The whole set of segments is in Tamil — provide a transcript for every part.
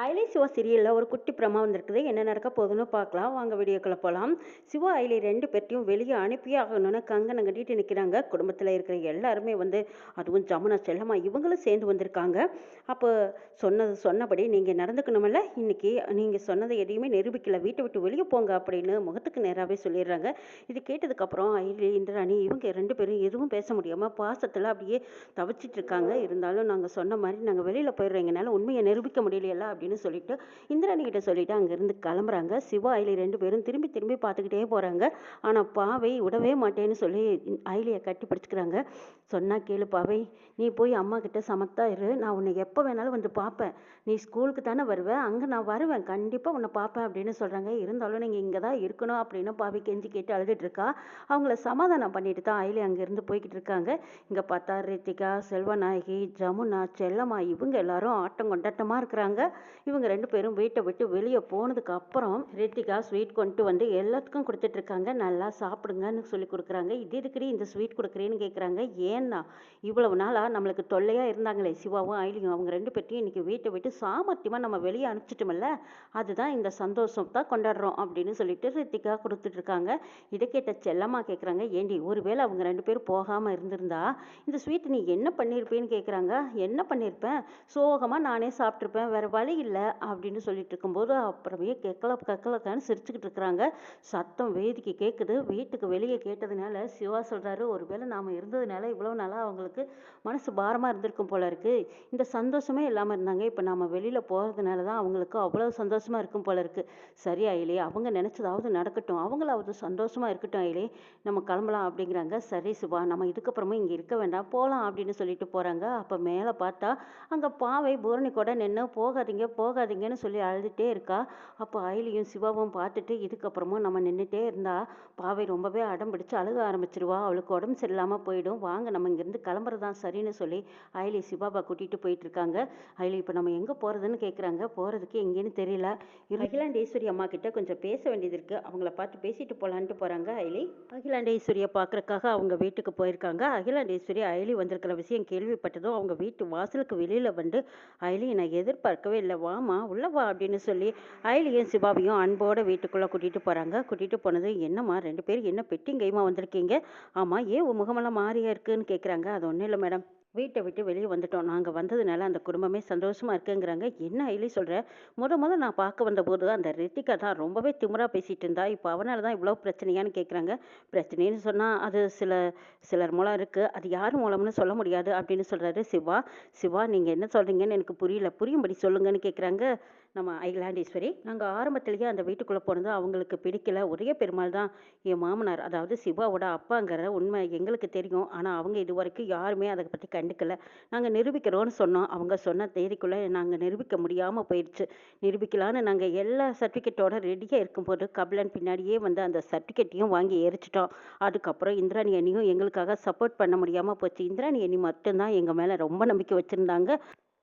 அயலி சிவா சீரியலில் ஒரு குட்டி பிரமா வந்திருக்குது. என்ன நடக்க போகுதுன்னு பார்க்கலாம். வாங்க வீடியோக்குள்ள போகலாம். சிவா அயலி 2 பேர்த்தையும் வெளியே அனுப்பியே ஆகணும்னு கங்கனை கட்டிட்டு நிற்கிறாங்க. குடும்பத்தில் இருக்கிற எல்லாருமே அதுவும் ஜமுனா செல்லம்மா இவங்களும் சேர்ந்து வந்திருக்காங்க. அப்போ சொன்னபடி நீங்கள் நடந்துக்கணுமில்ல, இன்னைக்கு நீங்கள் சொன்னதை எதையுமே நிரூபிக்கல, வீட்டை விட்டு வெளியே போங்க அப்படின்னு முகத்துக்கு நேராகவே சொல்லிடுறாங்க. இது கேட்டதுக்கப்புறம் அயலி இந்திராணி இவங்க 2 பேரும் எதுவும் பேச முடியாமல் பாசத்தில் அப்படியே தவிச்சிட்டு இருக்காங்க. இருந்தாலும் நாங்கள் சொன்ன மாதிரி நாங்கள் வெளியில் போயிடுறோம், எங்களால் உண்மையை நிரூபிக்க முடியலையெல்லாம் அப்படின்னு சொல்லிட்டு இந்திராணி கிட்ட சொல்லிட்டு அங்கிருந்து கிளம்புறாங்க. சிவா அயலி 2 பேரும் திரும்பி திரும்பி பார்த்துக்கிட்டே போறாங்க. ஆனா பாவை விடவே மாட்டேன்னு சொல்லி அயலியை கட்டி பிடிச்சிக்கிறாங்க. சொன்னா கேளு பாவை, நீ போய் அம்மா கிட்ட சமத்தா இரு, நான் உன்னை எப்போ வேணாலும் வந்து பார்ப்பேன். நீ ஸ்கூலுக்கு தானே வருவேன், அங்கே நான் வருவேன், கண்டிப்பாக உன்னை பார்ப்பேன் அப்படின்னு சொல்கிறாங்க. இருந்தாலும் நீங்கள் இங்கே தான் இருக்கணும் அப்படின்னு பாவை கெஞ்சி கேட்டு அழுதுட்டு இருக்கா. அவங்கள சமாதானம் பண்ணிட்டு தான் அயலி அங்கேருந்து போய்கிட்டு இருக்காங்க. இங்கே பார்த்தா ரித்திகா, செல்வநாயகி, ஜமுனா, செல்லம்மா இவங்க எல்லாரும் ஆட்டம் கொண்டாட்டமாக இருக்கிறாங்க. இவங்க 2 பேரும் வீட்டை விட்டு வெளியே போனதுக்கு அப்புறம் ரித்திகா ஸ்வீட் கொண்டு வந்து எல்லாத்துக்கும் கொடுத்துட்டு இருக்காங்க. நல்லா சாப்பிடுங்கன்னு சொல்லி கொடுக்குறாங்க. இது இருக்கிறி இந்த ஸ்வீட் கொடுக்குறேன்னு கேட்குறாங்க. ஏன்னா இவ்வளவு நாளாக நம்மளுக்கு தொல்லையாக இருந்தாங்களே சிவாவும் அயலியும், அவங்க 2 பேர்த்தையும் இன்னைக்கு வீட்டை விட்டு சாமர்த்தியமாக நம்ம வெளியே அனுப்பிச்சிட்டோம்ல, அதுதான் இந்த சந்தோஷம் தான் கொண்டாடுறோம் அப்படின்னு சொல்லிட்டு ரித்திகா கொடுத்துட்டு இருக்காங்க. இதை கேட்ட செல்லம்மா கேட்குறாங்க, ஏண்டி ஒருவேளை அவங்க 2 பேரும் போகாமல் இருந்திருந்தா இந்த ஸ்வீட் நீ என்ன பண்ணியிருப்பேன்னு கேட்குறாங்க. என்ன பண்ணியிருப்பேன், சோகமாக நானே சாப்பிட்ருப்பேன், வேறு வழி இல்லை அப்படின்னு சொல்லிட்டு இருக்கும்போது அப்புறமே கக்கலக்கான்னு சிரிச்சுக்கிட்டு இருக்கிறாங்க. சத்தம் வேதிக்கு கேட்குது. வீட்டுக்கு வெளியே கேட்டதுனால சிவா சொல்கிறாரு, ஒருவேளை நாம் இருந்ததுனால இவ்வளோ நாளாக அவங்களுக்கு மனசு பாரமாக இருந்திருக்கும் போல இருக்கு, இந்த சந்தோஷமே இல்லாமல் இருந்தாங்க, இப்போ நாம் வெளியில் போகிறதுனால தான் அவங்களுக்கு அவ்வளோ சந்தோஷமாக இருக்கும் போல இருக்கு. சரி அயலி, அவங்க நினச்சதாவது நடக்கட்டும், அவங்களாவது சந்தோஷமாக இருக்கட்டும் அயலி, நம்ம கிளம்பலாம் அப்படிங்கிறாங்க. சரி சிவா, நம்ம இதுக்கப்புறமும் இங்கே இருக்க வேண்டாம், போகலாம் அப்படின்னு சொல்லிட்டு போகிறாங்க. அப்போ மேலே பார்த்தா அங்கே பாவை பூரணி கூட நின்று போகாதீங்க போகாதீங்கன்னு சொல்லி அழுதுகிட்டே இருக்கா. அப்போ அயலியும் சிவாவும் பார்த்துட்டு, இதுக்கப்புறமும் நம்ம நின்றுட்டே இருந்தால் பாவை ரொம்பவே அடம் பிடிச்சு அழுக ஆரம்பிச்சிருவா, அவளுக்கு உடம்பு சரியில்லாமல் போயிடும், வாங்க நம்ம இங்கேருந்து கிளம்புறதான் சரின்னு சொல்லி அயலி சிவாவை கூட்டிகிட்டு போயிட்டு இருக்காங்க. அயலி, இப்போ நம்ம எங்கே போகிறதுன்னு கேட்குறாங்க. போகிறதுக்கு எங்கேன்னு தெரியல, அகிலாண்டேஸ்வரி அம்மா கிட்ட கொஞ்சம் பேச வேண்டியது இருக்குது, அவங்கள பார்த்து பேசிட்டு போகலான்ட்டு போகிறாங்க. அயலி அகிலாண்டேஸ்வரியை பார்க்குறக்காக அவங்க வீட்டுக்கு போயிருக்காங்க. அகிலாண்டேஸ்வரி அயலி வந்திருக்கிற விஷயம் கேள்விப்பட்டதும் அவங்க வீட்டு வாசலுக்கு வெளியில் அயலி, நான் எதிர்பார்க்கவே இல்லை, வாமா உள்ள வா அப்படின்னு சொல்லி அயலியும் சிவாவையும் அன்போட வீட்டுக்குள்ளே கூட்டிகிட்டு போகிறாங்க. கூட்டிகிட்டு போனது, என்னம்மா 2 பேரும் என்ன பெட்டிங் கைமா வந்திருக்கீங்க, ஆமாம் ஏன் உன் முகமெல்லாம் மாறியா இருக்குன்னு கேட்குறாங்க. அது ஒன்றும் இல்லை மேடம், வீட்டை விட்டு வெளியே வந்துட்டோம், நாங்கள் வந்ததுனால அந்த குடும்பமே சந்தோஷமாக இருக்குங்கிறாங்க. என்ன அயலி சொல்கிற, முத நான் பார்க்க வந்தபோது அந்த ரித்திகா தான் ரொம்பவே திமிரா பேசிகிட்டு இருந்தா, இப்போ அவனால தான் இவ்வளோ பிரச்சனையான்னு கேட்குறாங்க. பிரச்சனைன்னு சொன்னால் அது சிலர் மூலம் இருக்குது, அது யார் மூலம்னு சொல்ல முடியாது அப்படின்னு சொல்கிறாரு சிவா. சிவா, நீங்கள் என்ன சொல்கிறீங்கன்னு எனக்கு புரியல, புரியும்படி சொல்லுங்கன்னு கேட்குறாங்க நம்ம அகிலாண்டேஸ்வரி. நாங்கள் ஆரம்பத்திலேயே அந்த வீட்டுக்குள்ளே போனது அவங்களுக்கு பிடிக்கல, ஒரே பெருமாள் தான் என் மாமனார், அதாவது சிவாவோட அப்பாங்கிற உண்மை எங்களுக்கு தெரியும், ஆனால் அவங்க இது வரைக்கும் யாருமே அதை பற்றி கண்டுக்கல. நாங்கள் நிரூபிக்கிறோன்னு சொன்னோம், அவங்க சொன்ன தேதிக்குள்ளே நாங்கள் நிரூபிக்க முடியாமல் போயிடுச்சு. நிரூபிக்கலான்னு நாங்கள் எல்லா சர்டிஃபிகேட்டோட ரெடியாக இருக்கும்போது கபிலன் பின்னாடியே அந்த சர்டிஃபிகேட்டையும் வாங்கி எரிச்சிட்டோம். அதுக்கப்புறம் இந்திராணி அண்ணியும் எங்களுக்காக சப்போர்ட் பண்ண முடியாமல் போச்சு. இந்திராணி அண்ணி மட்டும்தான் எங்கள் மேலே ரொம்ப நம்பிக்கை வச்சுருந்தாங்க.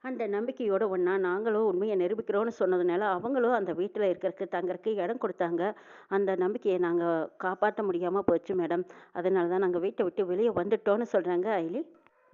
அந்த நம்பிக்கையோட ஒன்றா நாங்களும் உண்மையை நிரூபிக்கிறோன்னு சொன்னதுனால அவங்களும் அந்த வீட்டில் இருக்கிறதுக்கு தங்கறதுக்கு இடம் கொடுத்தாங்க. அந்த நம்பிக்கையை நாங்கள் காப்பாற்ற முடியாமல் போச்சு மேடம், அதனால தான் நாங்கள் வீட்டை விட்டு வெளியே வந்துட்டோன்னு சொல்கிறாங்க அயலி.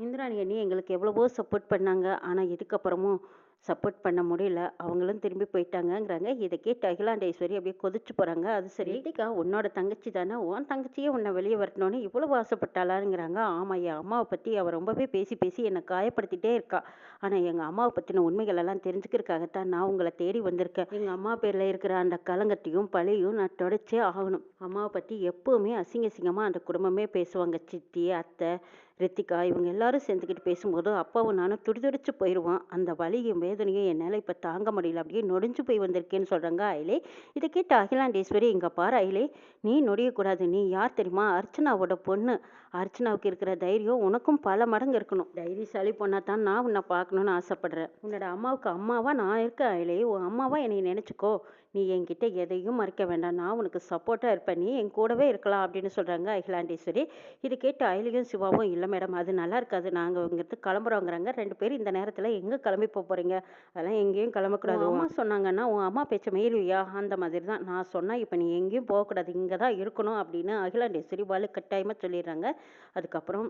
இந்திராணி அண்ணி எங்களுக்கு எவ்வளவோ சப்போர்ட் பண்ணாங்க, ஆனால் இதுக்கப்புறமும் சப்போர்ட் பண்ண முடியல, அவங்களும் திரும்பி போயிட்டாங்கங்கிறாங்க. இதை கேட்டு அகிலாண்டேஸ்வரி அப்படியே கொதிச்சு போகிறாங்க. அது சரி ரித்திகா, உன்னோட தங்கச்சி தானே, உன் தங்கச்சியே உன்னை வெளியே வரணும்னு இவ்வளவு ஆசைப்பட்டாளாங்கிறாங்க. ஆமாம், என் அம்மாவை பற்றி அவள் ரொம்பவே பேசி பேசி என்னை காயப்படுத்திட்டே இருக்கா, ஆனால் எங்கள் அம்மாவை பற்றின உண்மைகள் எல்லாம் தெரிஞ்சுக்கிறதுக்காகத்தான் நான் உங்களை தேடி வந்திருக்கேன். எங்கள் அம்மா பேரில் இருக்கிற அந்த கலங்கத்தையும் பழியும் நான் தொடச்சே ஆகணும். அம்மாவை பற்றி எப்போவுமே அசிங்கமாக அந்த குடும்பமே பேசுவாங்க. சித்தி, அத்தை, ரித்திகா இவங்க எல்லாரும் சேர்ந்துக்கிட்டு பேசும்போது அப்பாவும் நானும் துடிதுடிச்சு போயிடுவான். அந்த வலியும் வேதனையும் என்னால் இப்போ தாங்க முடியல, அப்படியே நொடிஞ்சு போய் வந்திருக்கேன்னு சொல்கிறாங்க அயலே. இதை கேட்ட அகிலாண்டேஸ்வரி, இங்கே பாரு அயலே, நீ நொடியக்கூடாது, நீ யார் தெரியுமா, அர்ச்சனாவோட பொண்ணு. அர்ச்சனாவுக்கு இருக்கிற தைரியம் உனக்கும் பல மடங்கு இருக்கணும். தைரியசாலி பொண்ணா தான் நான் உன்னை பார்க்கணுன்னு ஆசைப்படுறேன். உன்னோட அம்மாவுக்கு அம்மாவா நான் இருக்கேன் அயலே, உன் அம்மாவா என்னை நினச்சிக்கோ. நீ என்கிட்ட எதையும் மறைக்க வேண்டாம், நான் உனக்கு சப்போர்ட்டாக இருப்பேன், நீ என் கூடவே இருக்கலாம் அப்படின்னு சொல்கிறாங்க அகிலாண்டேஸ்வரி. இது கேட்டு அயலியும் சிவாவும், இல்லை மேடம் அது நல்லா இருக்காது, நாங்கள் இங்கிருந்து கிளம்புறோங்கிறாங்க. 2 பேரும் இந்த நேரத்தில் எங்கே கிளம்பி போகிறீங்க, அதெல்லாம் எங்கேயும் கிளம்பக்கூடாது, அம்மா சொன்னாங்கன்னா உன் அம்மா பேச்ச மீறுவியா, அந்த மாதிரி தான் நான் சொன்னால், இப்போ நீ எங்கேயும் போகக்கூடாது, இங்கே தான் இருக்கணும் அப்படின்னு அகிலாண்டேஸ்வரி வலுக்கட்டாயமாக சொல்லிடுறாங்க. அதுக்கப்புறம்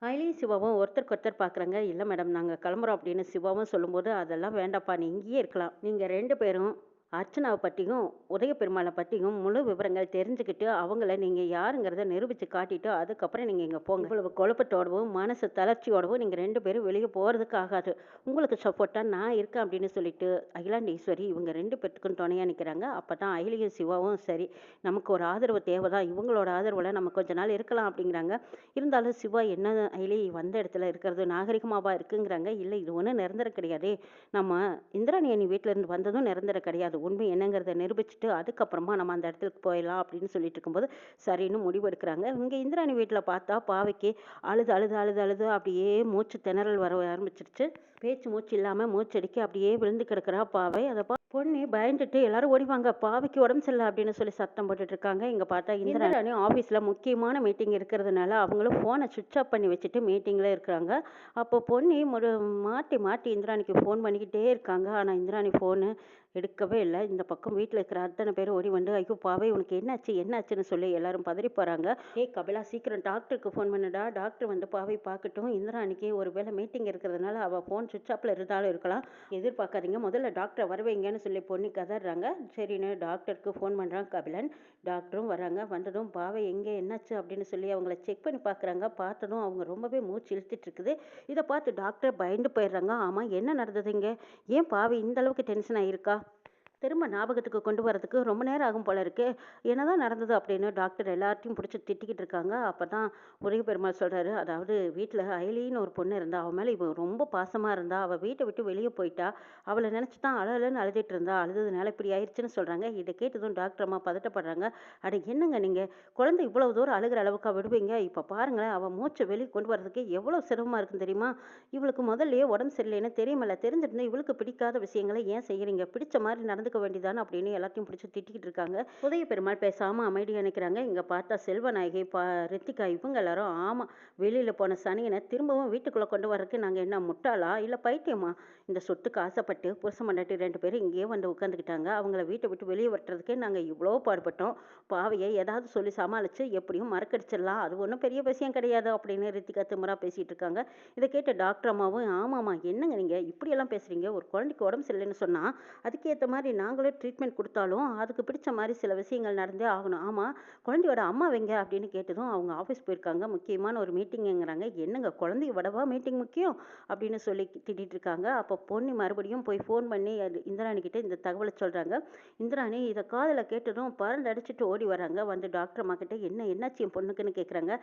அயலியும் சிவாவும் ஒருத்தருக்கு ஒருத்தர் பார்க்குறாங்க. "இல்ல மேடம் நாங்க கிளம்புறோம்" அப்படின்னு சிவாவும் சொல்லும்போது, "அதெல்லாம் வேண்டாம்ப்பா. நீ இங்கேயே இருக்கலாம். நீங்க 2 பேரும் அர்ச்சனாவ பத்தியும், உதய பெருமாள பத்தியும் முழு விவரங்கள் தெரிஞ்சுக்கிட்டு, அவங்கள நீங்க யாருங்கிறத நிரூபிச்சு காட்டிட்டு, அதுக்கப்புறம் நீங்க இங்க போங்க. இவ்வளவு குழப்பத்தோடவும், மனசு தளர்ச்சியோடவும் நீங்க 2 பேரும் வெளிய போறதுக்கு ஆகாது. உங்களுக்கு சப்போர்ட்டா நான் இருக்கேன்" அப்படின்னு சொல்லிட்டு, அகிலாண்டேஸ்வரி இவங்க 2 பேத்துக்கும் துணையா நிக்கிறாங்க. அப்பதான் அயலியும் சிவாவும், "சரி நமக்கு ஒரு ஆதரவு தேவ தான். இவங்களோட ஆதரவுல நம்ம கொஞ்ச நாள் இருக்கலாம்" அப்படிங்கிறாங்க. இருந்தாலும் சிவா, "என்ன அயலி வந்த இடத்துல இருக்கிறது நாகரிகமாவா இருக்குங்கிறாங்க." "இல்ல இது ஒண்ணும் நிரந்தரம் கிடையாதே. நம்ம இந்திராணி அண்ணி வீட்ல இருந்து வந்ததும் நிரந்தரம் கிடையாது. உண்மை என்னங்கிறத நிரூபிச்சுட்டு, அதுக்கப்புறமா நம்ம அந்த இடத்துக்கு போயிடலாம்" அப்படின்னு சொல்லிட்டு இருக்கும்போது, சரின்னு முடிவெடுக்கிறாங்க. இங்க இந்திராணி வீட்ல பார்த்தா, பாவைக்கு அழுது அழுது அழுது அழுது அப்படியே மூச்சு திணறல் வர ஆரம்பிச்சிருச்சு. பேச்சு மூச்சு இல்லாம மூச்சடிக்க அப்படியே விழுந்து கிடக்குறா பாவை. அத பொண்ணு பயந்துட்டு, "எல்லாரும் ஓடி வாங்க, பாவைக்கு உடம்பு சரியில்ல" அப்படின்னு சொல்லி சத்தம் போட்டுட்டு இருக்காங்க. இங்க பார்த்தா இந்திராணி ஆஃபீஸ்ல முக்கியமான மீட்டிங் இருக்கிறதுனால, அவங்களும் ஃபோனை சுவிட்ச் ஆஃப் பண்ணி வச்சுட்டு மீட்டிங்ல இருக்கிறாங்க. அப்போ பொன்னி மாத்தி மாத்தி இந்திராணிக்கு ஃபோன் பண்ணிக்கிட்டே இருக்காங்க. ஆனா இந்திராணி ஃபோனு எடுக்கவே இல்ல. இந்த பக்கம் வீட்ல இருக்கிற அத்தனை பேரும் ஓடி வந்து, "ஐயோ பாவை உனக்கு என்னாச்சு என்னாச்சுன்னு" சொல்லி எல்லாரும் பதறி போறாங்க. "ஏய் கபிலா, சீக்கிரம் டாக்டருக்கு ஃபோன் பண்ணுடா. டாக்டர் வந்து பாவை பார்க்கட்டும். இந்திராணிக்கு ஒரு வேளை மீட்டிங் இருக்கிறதுனால அவ ஃபோன் சுவிட்ச் ஆஃப்ல இருந்தாலும் இருக்கலாம். எதிர்பார்க்காதீங்க. முதல்ல டாக்டரை வர வைங்கன்னு" சொல்லி பொன்னி கதறாங்க. சரின்னு டாக்டருக்கு ஃபோன் பண்றான் கபிலன். டாக்டரும் வராங்க. வந்ததும், "பாவை எங்கே என்னாச்சு?" அப்படின்னு சொல்லி அவங்கள செக் பண்ணி பார்க்குறாங்க. பார்த்ததும் அவங்க ரொம்பவே மூச்சு இழுத்துட்டு இருக்குது. இதை பார்த்து டாக்டர் பயந்து போயிடுறாங்க. "ஆமா என்ன நடந்தது இங்க? ஏன் பாவை இந்த அளவுக்கு டென்ஷன் ஆயிருக்கா? திரும்ப ஞாபகத்துக்கு கொண்டு வரதுக்கு ரொம்ப நேரம் ஆகும் போல இருக்கு. என்னதான் நடந்தது?" அப்படின்னு டாக்டர் எல்லாத்தையும் பிடிச்சி திட்டிக்கிட்டு இருக்காங்க. அப்பதான் உதய பெருமாள் சொல்றாரு, "அதாவது வீட்டில் அயலின்னு ஒரு பொண்ணு இருந்தா. அவன் மேலே இவன் ரொம்ப பாசமா இருந்தா. அவள் வீட்டை விட்டு வெளியே போயிட்டா. அவளை நினச்சி தான் அழலன்னு அழுதுட்டு இருந்தா. அழுததுனால இப்படி ஆயிடுச்சுன்னு சொல்றாங்க." இதை கேட்டதும் டாக்டர் அம்மா பதட்டப்படுறாங்க. "அட என்னங்க நீங்க? குழந்தை இவ்வளவு தூரம் அழுகிற அளவுக்கா விடுவீங்க? இப்போ பாருங்களேன், அவள் மூச்சை வெளியே கொண்டு வரதுக்கு எவ்வளோ சிரமமா இருக்குன்னு தெரியுமா? இவளுக்கு முதல்லயே உடம்பு சரியில்லைன்னு தெரியுமில்ல. தெரிஞ்சிருந்தா இவளுக்கு பிடிக்காத விஷயங்களை ஏன் செய்யறீங்க? பிடிச்ச மாதிரி நடந்துக்க வேண்டியதானே" அப்படின்னு எல்லாத்தையும் பிடிச்சி திட்டிக்கிட்டு இருக்காங்க. உதய பெருமாள் பேசாம அமைதியா நிற்கிறாங்க. இங்க பார்த்தா செல்வநாயகி, ரித்திகா இவங்க எல்லாரும், "ஆமா, வெளியில போன சனியனை திரும்பவும் வீட்டுக்குள்ள கொண்டு வர்றதுக்கு நாங்க என்ன முட்டாளா இல்ல பைத்தியமா? இந்த சொத்துக்கு ஆசைப்பட்டு புருஷன் பொண்டாட்டி 2 பேரும் இங்கேயே வந்து உட்காந்துக்கிட்டாங்க. அவங்கள வீட்டை விட்டு வெளியே வரட்டுறதுக்கே நாங்க இவ்வளோ பாடுபட்டோம். பாவையை ஏதாவது சொல்லி சமாளிச்சு எப்படியும் மறக்கடிச்சிடலாம். அது ஒன்றும் பெரிய விஷயம் கிடையாது" அப்படின்னு ரித்திகா திமிரா பேசிட்டு இருக்காங்க. இதை கேட்ட டாக்டர் அம்மாவும், "ஆமாம்மா, என்னங்க நீங்க இப்படியெல்லாம் பேசுறீங்க? ஒரு குழந்தைக்கு உடம்பு சரியில்லைன்னு சொன்னா அதுக்கேற்ற மாதிரி நாங்களே ட்ரீட்மெண்ட் கொடுத்தாலும் அதுக்கு பிடிச்ச மாதிரி சில விஷயங்கள் நடந்தே ஆகணும். ஆமா, குழந்தையோட அம்மா வைங்க" அப்படின்னு கேட்டதும், அவங்க ஆஃபீஸ் போயிருக்காங்க, முக்கியமான ஒரு மீட்டிங்குங்கிறாங்க. "என்னங்க குழந்தைய விடவா மீட்டிங் முக்கியம்?" அப்படின்னு சொல்லி திட்டிட்டு இருக்காங்க. அப்போ பொண்ணு மறுபடியும் போய் ஃபோன் பண்ணி இந்திராணி கிட்ட இந்த தகவலை சொல்றாங்க. இந்திராணி இதை காதில் கேட்டதும் பறந்து அடிச்சுட்டு ஓடி வராங்க. வந்து டாக்டர் அம்மா கிட்ட, என்னாச்சு என் பொண்ணுக்குன்னு கேட்குறாங்க.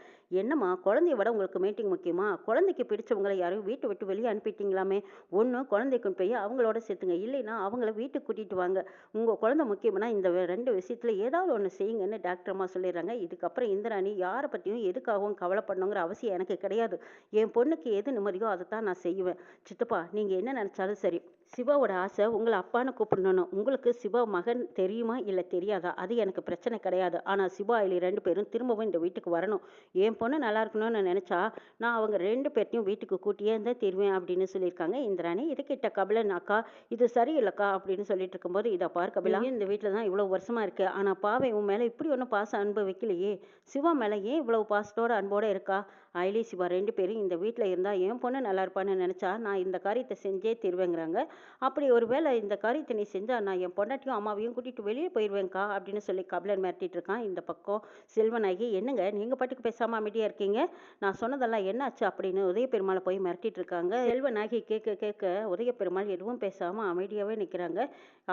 "என்னம்மா, குழந்தைய விட உங்களுக்கு மீட்டிங் முக்கியமா? குழந்தைக்கு பிடிச்சவங்களை யாரையும் வீட்டை விட்டு வெளியே அனுப்பிட்டீங்களாமே. ஒன்று குழந்தைக்கு போய் அவங்களோட சேர்த்துங்க, இல்லைன்னா அவங்கள வீட்டுக்கு கூட்டிட்டு வாங்க. உங்க குழந்தை முக்கியம்னா இந்த 2 விஷயத்துல ஏதாவது ஒன்று செய்யுங்கன்னு" டாக்டர் அம்மா சொல்லிடுறாங்க. இதுக்கப்புறம் இந்திராணி யாரை பற்றியும் எதுக்காகவும் கவலைப்படணுங்கிற அவசியம் எனக்கு கிடையாது. என் பொண்ணுக்கு எது நிம்மதியோ அதை தான் நான் செய்வேன். சித்தப்பா, நீங்க என்ன நினைச்சாலும் சரி. சிவாவோட ஆசை உங்களை அப்பான்னு கூப்பிடணும். உங்களுக்கு சிவா மகன் தெரியுமா இல்லை தெரியாதா? அது எனக்கு பிரச்சனை கிடையாது. ஆனால் சிவா அயலி 2 பேரும் திரும்பவும் இந்த வீட்டுக்கு வரணும். என் பொண்ணு நல்லா இருக்கணும்னு நினைச்சா நான் அவங்க 2 பேர்த்தையும் வீட்டுக்கு கூட்டியே தான் தருவேன் அப்படின்னு சொல்லியிருக்காங்க இந்திராணி. இதை கேட்ட கபிலன், "அக்கா இது சரியில்லைக்கா" அப்படின்னு சொல்லிட்டு இருக்கும்போது, "இதை பார் கபிலா, இந்த வீட்டில் தான் இவ்வளோ வருஷமா இருக்கு. ஆனால் பாவை உன் மேலே இப்படி ஒன்றும் பாசம் அன்பு வைக்கலையே. சிவா மேலே ஏன் இவ்வளவு பாசத்தோட அன்போட இருக்கா? அயலி சிவா 2 பேரும் இந்த வீட்டில் இருந்தால் என் பொண்ணு நல்லா இருப்பான்னு நினச்சா நான் இந்த காரியத்தை செஞ்சே தருவேங்கிறாங்க. அப்படி ஒரு வேளை இந்த காரியத்தை நீ செஞ்சா நான் என் பொண்டாட்டியும் அம்மாவையும் கூட்டிட்டு வெளியே போயிடுவேங்க்கா" அப்படின்னு சொல்லி கபிலன் மிரட்டிட்டு இருக்கான். இந்த பக்கம் செல்வநாயகி, "என்னங்க நீங்க பாட்டுக்கு பேசாம அமைதியா இருக்கீங்க? நான் சொன்னதெல்லாம் என்னாச்சு?" அப்படின்னு உதய பெருமாளை போய் மிரட்டிட்டு இருக்காங்க. செல்வநாயகி கேட்க கேட்க உதய பெருமாள் எதுவும் பேசாம அமைதியாவே நிற்கிறாங்க.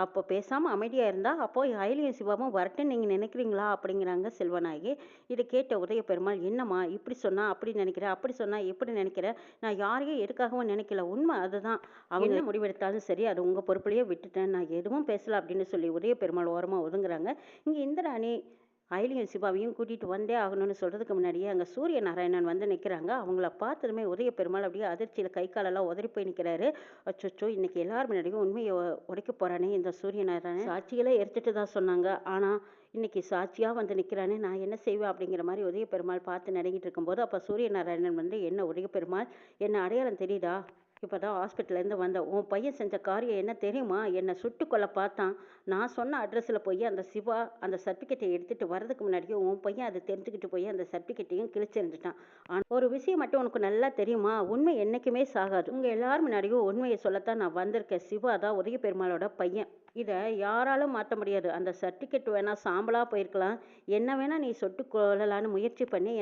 "அப்போ பேசாம அமைதியா இருந்தா அப்போ அயலியும் சிவாவும் வரட்டுன்னு நீங்க நினைக்கிறீங்களா?" அப்படிங்கிறாங்க செல்வநாயகி. இதை கேட்ட உதய பெருமாள், "என்னம்மா இப்படி சொன்னா அப்படி நினைக்கிற, அப்படி சொன்னா எப்படி நினைக்கிற? நான் யாரையும் எதுக்காகவும் நினைக்கல. உண்மை அதுதான். அவங்க என்ன முடிவெடுத்தாலும் சரி, அது உங்க பொறுப்புலயே விட்டுட்டேன். நான் எதுவும் பேசல" அப்படின்னு சொல்லி உதய பெருமாள் ஓரமா ஒதுங்குறாங்க. இங்க இந்திராணி அயலியும் சிவாவையும் கூட்டிட்டு வந்தே ஆகணும்னு சொல்றதுக்கு முன்னாடியே அங்க சூரிய நாராயணன் வந்து நிக்கிறாங்க. அவங்கள பார்த்ததுமே உதய பெருமாள் அப்படியே அதிர்ச்சியில கை காலெல்லாம் உதறி போய் நிக்கிறாரு. அச்சச்சோ, இன்னைக்கு எல்லார் முன்னாடியும் உண்மையை உடைக்க போறானே இந்த சூரிய நாராயணன். சாட்சிகளே எரிச்சிட்டு தான் சொன்னாங்க. ஆனா இன்னைக்கு சாட்சியா வந்து நிக்கிறானே, நான் என்ன செய்வேன் அப்படிங்கிற மாதிரி உதய பெருமாள் பார்த்து நடுங்கிட்டு இருக்கும்போது, அப்ப சூரிய நாராயணன் வந்து, "என்ன உதய பெருமாள், என்ன அடையாளம் தெரியுதா?" இப்பதான் ஹாஸ்பிட்டல்லேருந்து வந்தேன். உன் பையன் செஞ்ச காரியம் என்ன தெரியுமா? என்ன சுட்டுக் கொல்ல பார்த்தான். நான் சொன்ன அட்ரஸில போய் அந்த சிவா அந்த சர்டிஃபிகேட்ட எடுத்துட்டு வரதுக்கு முன்னாடியே உன் பையன் அத தெரிஞ்சுக்கிட்டு போய் அந்த சர்டிஃபிகேட்டையும் கிழிச்செறிஞ்சுட்டான். ஆனா ஒரு விஷயம் மட்டும் உனக்கு நல்லா தெரியுமா? உண்மை என்னைக்குமே சாகாது. உங்க எல்லார் முன்னாடியும் உண்மைய சொல்லத்தான் நான் வந்திருக்கேன். சிவா தான் உதய பெருமாளோட பையன். இத யாராலும் மாத்த முடியாது. அந்த சர்டிஃபிகேட் வேணா சாம்பலா போயிருக்கலாம். என்ன வேணா நீ சுட்டுக் கொல்லலான்னு முயற்சி பண்ணி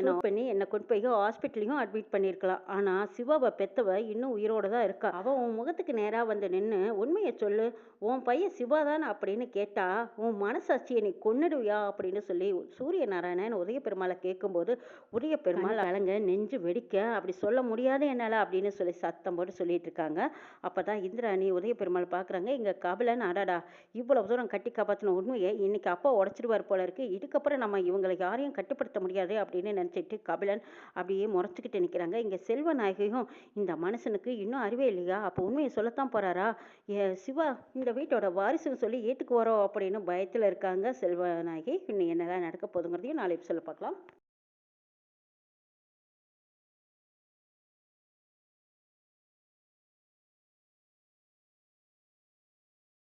என்ன கொண்டு போய் ஹாஸ்பிட்டல்லயும் அட்மிட் பண்ணியிருக்கலாம். ஆனா சிவாவ பெத்தவ இன்னும் உயிரோட தான் இருக்கா. அவ உன் முகத்துக்கு நேரா வந்து நின்னு உண்மைய சொல்லு. உன் பையன் சிவா தான அப்படின்னு கேட்டா, உன் மனசாட்சிய நீ கொன்னுடுவியா? அப்படின்னு சொல்லி சூரிய நாராயணன் உதய பெருமாள கேட்கும்போது, உதய பெருமாள் கலங்க நெஞ்சு வெடிக்க, அப்படி சொல்ல முடியாது என்னால அப்படின்னு சொல்லி சத்தம் போட்டு சொல்லிட்டு இருக்காங்க. அப்பதான் இந்திராணி உதய பெருமாள் பார்க்குறாங்க. இங்க கபிலன் அடடா! இவ்வளவு தூரம் கட்டி காப்பாத்தின உண்மையை இன்னைக்கு அப்பா உடைச்சிடுவார் போல இருக்கு. இதுக்கப்புறம் நம்ம இவங்களை யாரையும் கட்டுப்படுத்த முடியாது அப்படின்னு நினைச்சிட்டு கபிலன் அப்படியே முறைச்சிக்கிட்டு நிற்கிறாங்க. இங்க செல்வநாயகியும் இந்த மனுஷனுக்கு இன்னும் அறிவே இல்லையா? அப்போ உண்மையை சொல்லத்தான் போறாரா? சிவா இந்த வீட்டோட வாரிசுன்னு சொல்லி ஏத்துக்குவாரோ அப்படின்னு பயத்துல இருக்காங்க செல்வநாயகி. இன்னும் என்னதான் நடக்க போகுதுங்கிறதையும் நாளை சொல்ல பார்க்கலாம்.